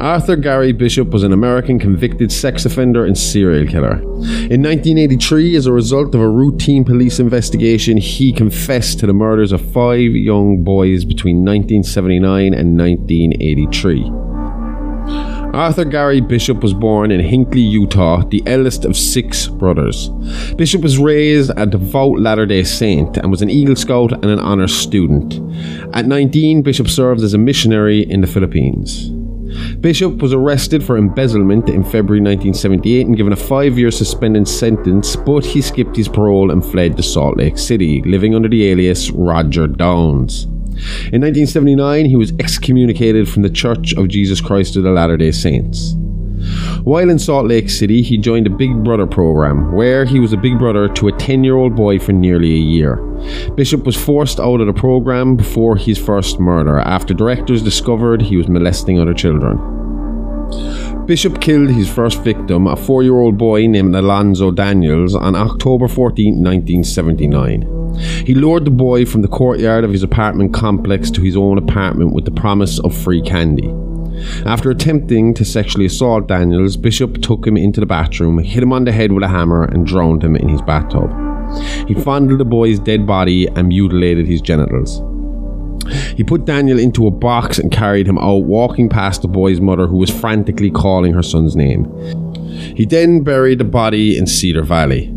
Arthur Gary Bishop was an American convicted sex offender and serial killer. In 1983, as a result of a routine police investigation, he confessed to the murders of 5 young boys between 1979 and 1983. Arthur Gary Bishop was born in Hinckley, Utah, the eldest of 6 brothers. Bishop was raised a devout Latter-day Saint and was an Eagle Scout and an honors student. At 19, Bishop served as a missionary in the Philippines. Bishop was arrested for embezzlement in February 1978 and given a 5-year suspended sentence, but he skipped his parole and fled to Salt Lake City, living under the alias Roger Downs. In 1979, he was excommunicated from the Church of Jesus Christ of the Latter-day Saints. While in Salt Lake City, he joined a Big Brother program, where he was a big brother to a 10-year-old boy for nearly a year. Bishop was forced out of the program before his first murder, after directors discovered he was molesting other children. Bishop killed his first victim, a 4-year-old boy named Alonzo Daniels, on October 14, 1979. He lured the boy from the courtyard of his apartment complex to his own apartment with the promise of free candy. After attempting to sexually assault Daniels, Bishop took him into the bathroom, hit him on the head with a hammer, and drowned him in his bathtub. He fondled the boy's dead body and mutilated his genitals. He put Daniel into a box and carried him out, walking past the boy's mother, who was frantically calling her son's name. He then buried the body in Cedar Valley.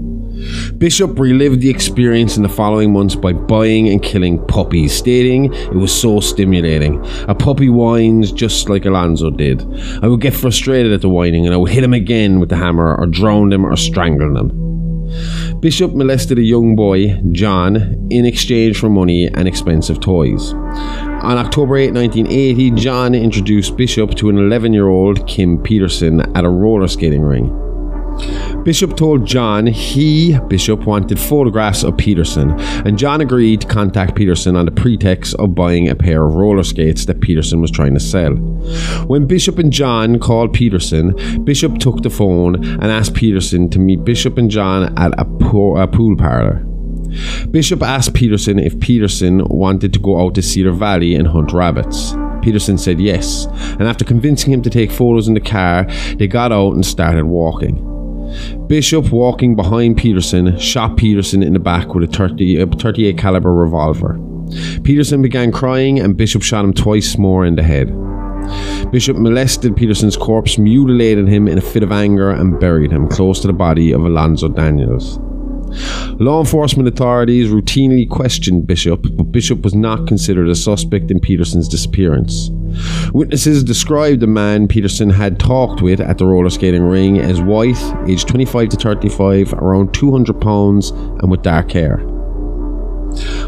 Bishop relived the experience in the following months by buying and killing puppies, stating it was so stimulating. A puppy whines just like Alonzo did. I would get frustrated at the whining and I would hit him again with the hammer, or drown him, or strangle him. Bishop molested a young boy, John, in exchange for money and expensive toys. On October 8, 1980, John introduced Bishop to an 11-year-old Kim Peterson at a roller skating ring. Bishop told John Bishop, wanted photographs of Peterson, and John agreed to contact Peterson on the pretext of buying a pair of roller skates that Peterson was trying to sell. When Bishop and John called Peterson, Bishop took the phone and asked Peterson to meet Bishop and John at a pool parlor. Bishop asked Peterson if Peterson wanted to go out to Cedar Valley and hunt rabbits. Peterson said yes, and after convincing him to take photos in the car, they got out and started walking. Bishop, walking behind Peterson, shot Peterson in the back with a 38 caliber revolver. Peterson began crying and Bishop shot him twice more in the head. Bishop molested Peterson's corpse, mutilated him in a fit of anger, and buried him close to the body of Alonzo Daniels. Law enforcement authorities routinely questioned Bishop, but Bishop was not considered a suspect in Peterson's disappearance. Witnesses described the man Peterson had talked with at the roller skating ring as white, aged 25 to 35, around 200 pounds, and with dark hair.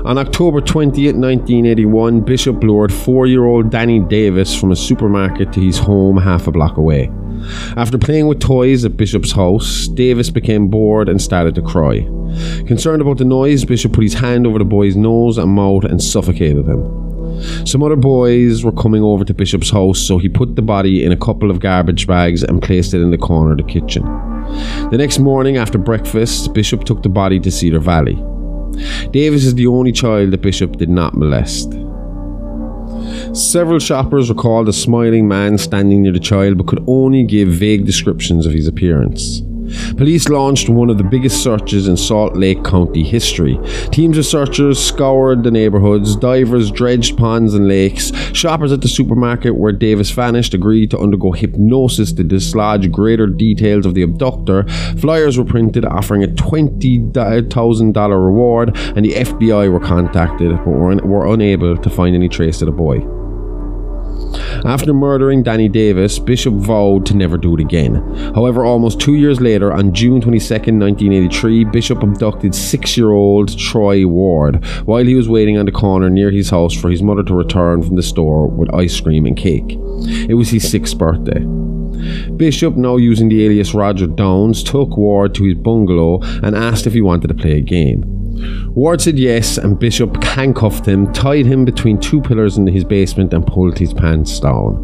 On October 20th, 1981, Bishop lured 4-year-old Danny Davis from a supermarket to his home half a block away. After playing with toys at Bishop's house, Davis became bored and started to cry. Concerned about the noise, Bishop put his hand over the boy's nose and mouth and suffocated him. Some other boys were coming over to Bishop's house, so he put the body in a couple of garbage bags and placed it in the corner of the kitchen. The next morning after breakfast, Bishop took the body to Cedar Valley. Davis is the only child that Bishop did not molest. Several shoppers recalled a smiling man standing near the child, but could only give vague descriptions of his appearance. Police launched one of the biggest searches in Salt Lake County history. Teams of searchers scoured the neighborhoods, divers dredged ponds and lakes. Shoppers at the supermarket where Davis vanished agreed to undergo hypnosis to dislodge greater details of the abductor. Flyers were printed offering a $20,000 reward, and the FBI were contacted but were unable to find any trace of the boy. After murdering Danny Davis, Bishop vowed to never do it again. However, almost 2 years later, on June 22, 1983, Bishop abducted 6-year-old Troy Ward while he was waiting on the corner near his house for his mother to return from the store with ice cream and cake. It was his 6th birthday. Bishop, now using the alias Roger Downs, took Ward to his bungalow and asked if he wanted to play a game. Ward said yes, and Bishop handcuffed him, tied him between 2 pillars in his basement, and pulled his pants down.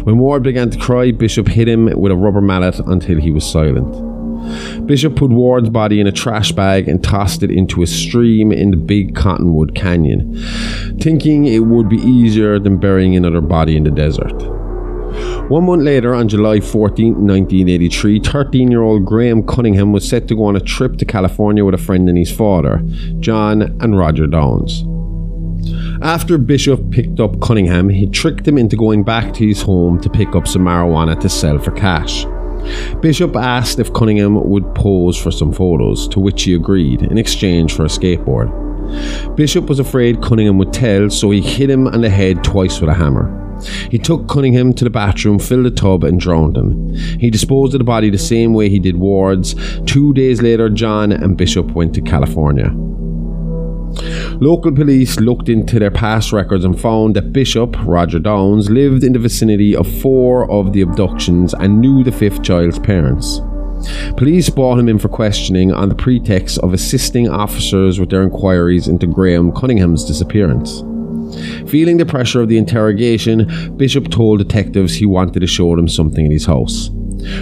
When Ward began to cry, Bishop hit him with a rubber mallet until he was silent. Bishop put Ward's body in a trash bag and tossed it into a stream in the Big Cottonwood Canyon, thinking it would be easier than burying another body in the desert. 1 month later, on July 14, 1983, 13-year-old Graham Cunningham was set to go on a trip to California with a friend and his father, John and Roger Downs. After Bishop picked up Cunningham, he tricked him into going back to his home to pick up some marijuana to sell for cash. Bishop asked if Cunningham would pose for some photos, to which he agreed, in exchange for a skateboard. Bishop was afraid Cunningham would tell, so he hit him on the head twice with a hammer. He took Cunningham to the bathroom, filled the tub and drowned him. He disposed of the body the same way he did Ward's. 2 days later, John and Bishop went to California. Local police looked into their past records and found that Bishop, Roger Downs, lived in the vicinity of 4 of the abductions and knew the 5th child's parents. Police brought him in for questioning on the pretext of assisting officers with their inquiries into Graham Cunningham's disappearance. Feeling the pressure of the interrogation, Bishop told detectives he wanted to show them something in his house.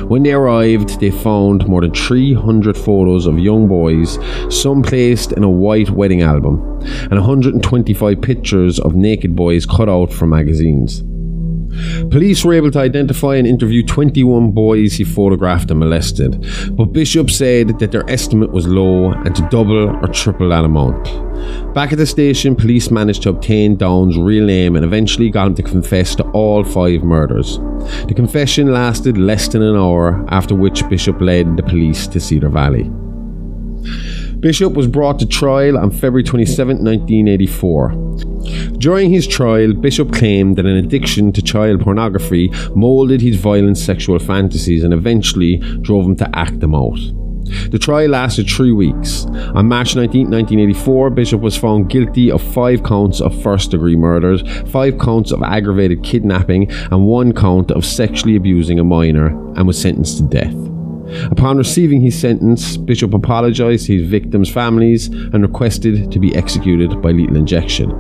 When they arrived, they found more than 300 photos of young boys, some placed in a white wedding album, and 125 pictures of naked boys cut out from magazines. Police were able to identify and interview 21 boys he photographed and molested, but Bishop said that their estimate was low and to double or triple that amount. Back at the station, police managed to obtain Downs' real name and eventually got him to confess to all 5 murders. The confession lasted less than an hour, after which Bishop led the police to Cedar Valley. Bishop was brought to trial on February 27, 1984. During his trial, Bishop claimed that an addiction to child pornography moulded his violent sexual fantasies and eventually drove him to act them out. The trial lasted 3 weeks. On March 19, 1984, Bishop was found guilty of 5 counts of first-degree murders, 5 counts of aggravated kidnapping, and 1 count of sexually abusing a minor, and was sentenced to death. Upon receiving his sentence, Bishop apologized to his victims' families and requested to be executed by lethal injection.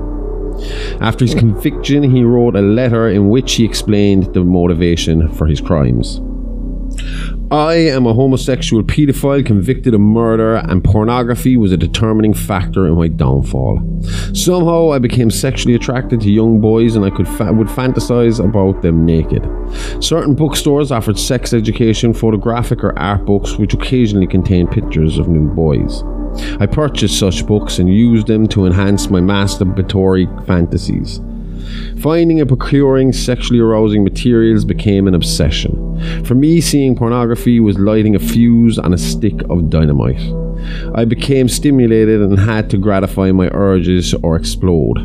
After his conviction, he wrote a letter in which he explained the motivation for his crimes. I am a homosexual paedophile convicted of murder, and pornography was a determining factor in my downfall. Somehow I became sexually attracted to young boys, and I would fantasize about them naked. Certain bookstores offered sex education, photographic or art books, which occasionally contained pictures of nude boys. I purchased such books and used them to enhance my masturbatory fantasies. Finding and procuring sexually arousing materials became an obsession. For me, seeing pornography was lighting a fuse on a stick of dynamite. I became stimulated and had to gratify my urges or explode.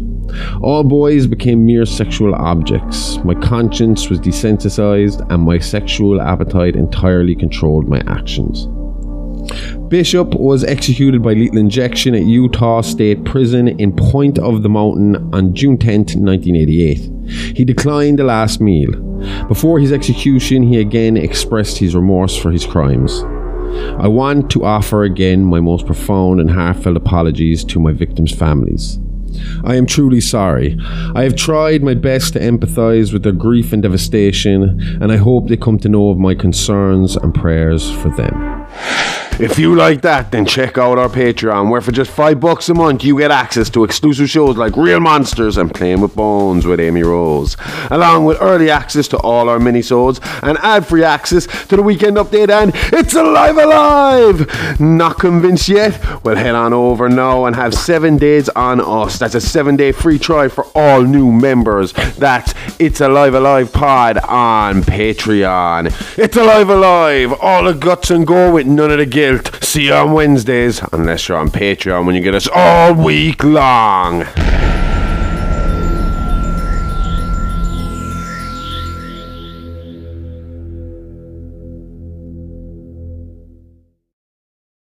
All boys became mere sexual objects. My conscience was desensitized and my sexual appetite entirely controlled my actions. Bishop was executed by lethal injection at Utah State Prison in Point of the Mountain on June 10, 1988. He declined the last meal. Before his execution, he again expressed his remorse for his crimes. I want to offer again my most profound and heartfelt apologies to my victims' families. I am truly sorry. I have tried my best to empathize with their grief and devastation, and I hope they come to know of my concerns and prayers for them. If you like that, then check out our Patreon, where for just $5 a month you get access to exclusive shows like Real Monsters and Playing with Bones with Amy Rose, along with early access to all our minisodes and ad-free access to the Weekend Update and It's Alive Alive! Not convinced yet? Well, head on over now and have 7 days on us. That's a 7-day free trial for all new members. That's It's Alive Alive Pod on Patreon. It's Alive Alive! All the guts and go with none of the guilt. See you on Wednesdays, unless you're on Patreon when you get us all week long.